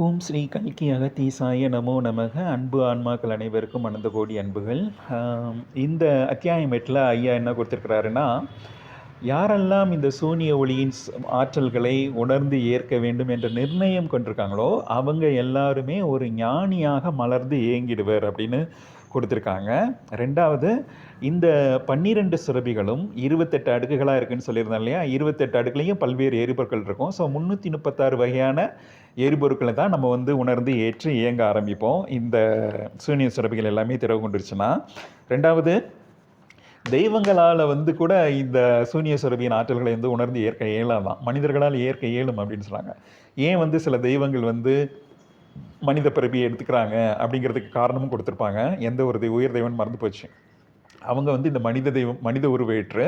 ஓம் ஸ்ரீ கல்கி அகத்தீசாய நமோ நமக. அன்பு ஆன்மாக்கள் அனைவருக்கும் அனந்த கோடி அன்புகள். இந்த அத்தியாயம் 8ல் ஐயா என்ன கொடுத்துருக்கிறாருன்னா, யாரெல்லாம் இந்த சூனிய ஒளியின் ஆற்றல்களை உணர்ந்து ஏற்க வேண்டும் என்ற நிர்ணயம் கொண்டிருக்காங்களோ அவங்க எல்லாருமே ஒரு ஞானியாக மலர்ந்து ஏங்கிடுவர் அப்படின்னு கொடுத்துருக்காங்க. ரெண்டாவது, இந்த 12 சுரபிகளும் 28 அடுக்குகளாக இருக்குதுன்னு சொல்லியிருந்தோம் இல்லையா? 28 அடுக்குலையும் பல்வேறு எரிபொருட்கள் இருக்கும். ஸோ 336 வகையான எரிபொருட்களை தான் நம்ம உணர்ந்து ஏற்று இயங்க ஆரம்பிப்போம். இந்த சூனிய சுரபிகள் எல்லாமே திறவு கொண்டுருச்சுன்னா. ரெண்டாவது, தெய்வங்களால் கூட இந்த சூனிய சுரபியின் ஆற்றல்களை உணர்ந்து ஏற்க இயலாதான். மனிதர்களால் ஏற்க இயலும் அப்படின்னு சொல்கிறாங்க. ஏன் சில தெய்வங்கள் மனித பிறவியை எடுத்துக்கிறாங்க அப்படிங்கிறதுக்கு காரணமும் கொடுத்துருப்பாங்க. எந்த ஒரு உயர் தெய்வம் மறந்து போச்சு. அவங்க இந்த மனித உருவேற்று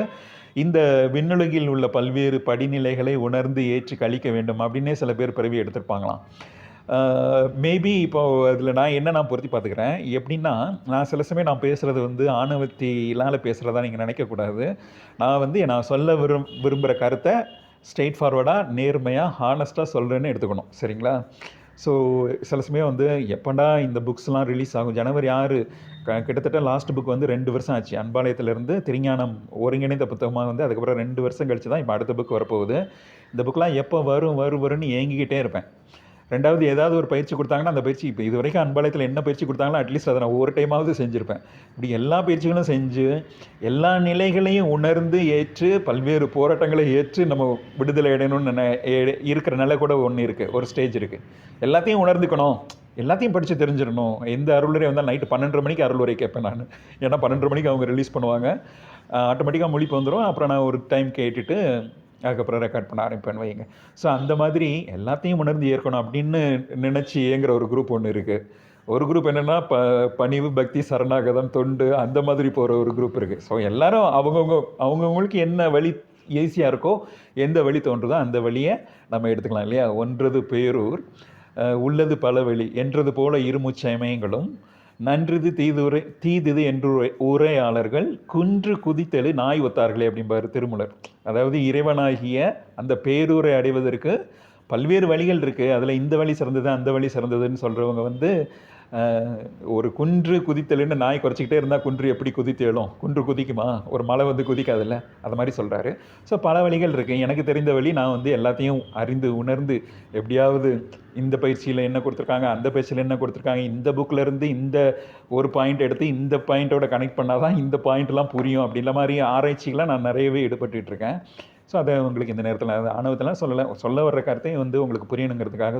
இந்த விண்ணுலகில் உள்ள பல்வேறு படிநிலைகளை உணர்ந்து ஏற்றி கழிக்க வேண்டும் அப்படின்னே சில பேர் பிறவி எடுத்திருப்பாங்களாம். மேபி இப்போ அதில் நான் பொருத்தி பார்த்துக்கிறேன். எப்படின்னா, நான் சில சமயம் நான் பேசுகிறது ஆணவத்தினால் பேசுகிறதா நீங்கள் நினைக்கக்கூடாது. நான் சொல்ல விரும்புகிற கருத்தை ஸ்ட்ரெயிட் ஃபார்வர்டாக, நேர்மையாக, ஹானஸ்ட்டாக சொல்கிறேன்னு எடுத்துக்கணும். சரிங்களா? ஸோ சில சமயம் எப்படா இந்த புக்ஸ்லாம் ரிலீஸ் ஆகும்? ஜனவரி 6 கிட்டத்தட்ட லாஸ்ட் புக் 2 வருஷம் ஆச்சு. அன்பாலயத்திலேருந்து திருஞானம் ஒருங்கிணைந்த புத்தகமாக அதுக்கப்புறம் 2 வருஷம் கழிச்சு தான் இப்போ அடுத்த புக் வரப்போகுது. இந்த புக்கெலாம் எப்போ வரும்னு ஏங்கிக்கிட்டே இருப்பேன். ரெண்டாவது, ஏதாவது ஒரு பயிற்சி கொடுத்தாங்கன்னா அந்த பயிற்சி இப்போ இது வரைக்கும் அன்பாலயத்தில் என்ன பயிற்சி கொடுத்தாங்களோ அட்லீஸ்ட் அதை நான் ஒவ்வொரு டைமாவது செஞ்சுருப்பேன். இப்படி எல்லா பயிற்சிகளும் செஞ்சு எல்லா நிலைகளையும் உணர்ந்து ஏற்று பல்வேறு போராட்டங்களை ஏற்று நம்ம விடுதலை அடையணும்னு இருக்கிற நிலை கூட ஒன்று இருக்குது, ஒரு ஸ்டேஜ் இருக்குது. எல்லாத்தையும் உணர்ந்துக்கணும், எல்லாத்தையும் படித்து தெரிஞ்சிடணும். எந்த அருளுரை நைட்டு 12:30 மணிக்கு அருளுரை கேட்பேன் நான். ஏன்னா 12:30 மணிக்கு அவங்க ரிலீஸ் பண்ணுவாங்க. ஆட்டோமேட்டிக்காக முழிப்பு வந்துடும். அப்புறம் நான் ஒரு டைம் கேட்டுட்டு அதுக்கப்புறம் ரெக்கார்ட் பண்ண ஆரம்பிப்பேன்னு வைங்க. ஸோ அந்த மாதிரி எல்லாத்தையும் உணர்ந்து ஏற்கணும் அப்படின்னு நினச்சி இயங்குற ஒரு குரூப் ஒன்று இருக்குது. ஒரு குரூப் என்னென்னா பணிவு, பக்தி, சரணாகதம், தொண்டு, அந்த மாதிரி போகிற ஒரு குரூப் இருக்குது. ஸோ எல்லோரும் அவங்கவுங்களுக்கு என்ன வழி ஈஸியாக இருக்கோ, எந்த வழி தோன்றுதோ அந்த வழியை நம்ம எடுத்துக்கலாம் இல்லையா? ஒன்றது பேரூர், உள்ளது பல வழி என்றது போல இருமுச்சமயங்களும் நன்றது தீதுது என்று உரையாளர்கள் குன்று குதித்தெழு நாய் ஒத்தார்களே அப்படிம்பாரு திருமூலர். அதாவது இறைவனாகிய அந்த பேரூரை அடைவதற்கு பல்வேறு வழிகள் இருக்குது. அதில் இந்த வழி சிறந்தது, அந்த வழி சிறந்ததுன்னு சொல்கிறவங்க ஒரு குன்று குதித்தலுன்னு நாய் குறைச்சிக்கிட்டே இருந்தால் குன்று எப்படி குதித்தேலும்? குன்று குதிக்குமா? ஒரு மலை குதிக்காதில்ல, அது மாதிரி சொல்கிறாரு. ஸோ பல வழிகள் இருக்குது. எனக்கு தெரிந்த வழி நான் எல்லாத்தையும் அறிந்து உணர்ந்து எப்படியாவது இந்த பயிற்சியில் என்ன கொடுத்துருக்காங்க, அந்த பயிற்சியில் என்ன கொடுத்துருக்காங்க, இந்த புக்கிலேருந்து இந்த ஒரு பாயிண்ட் எடுத்து இந்த பாயிண்ட்டோட கனெக்ட் பண்ணால் தான் இந்த பாயிண்ட்லாம் புரியும் அப்படின்ற மாதிரி ஆராய்ச்சிகளாக நான் நிறையவே ஈடுபட்டுருக்கேன். ஸோ அதை உங்களுக்கு இந்த நேரத்தில் ஆணவத்தெல்லாம் சொல்ல வர்ற கருத்தையும் உங்களுக்கு புரியணுங்கிறதுக்காக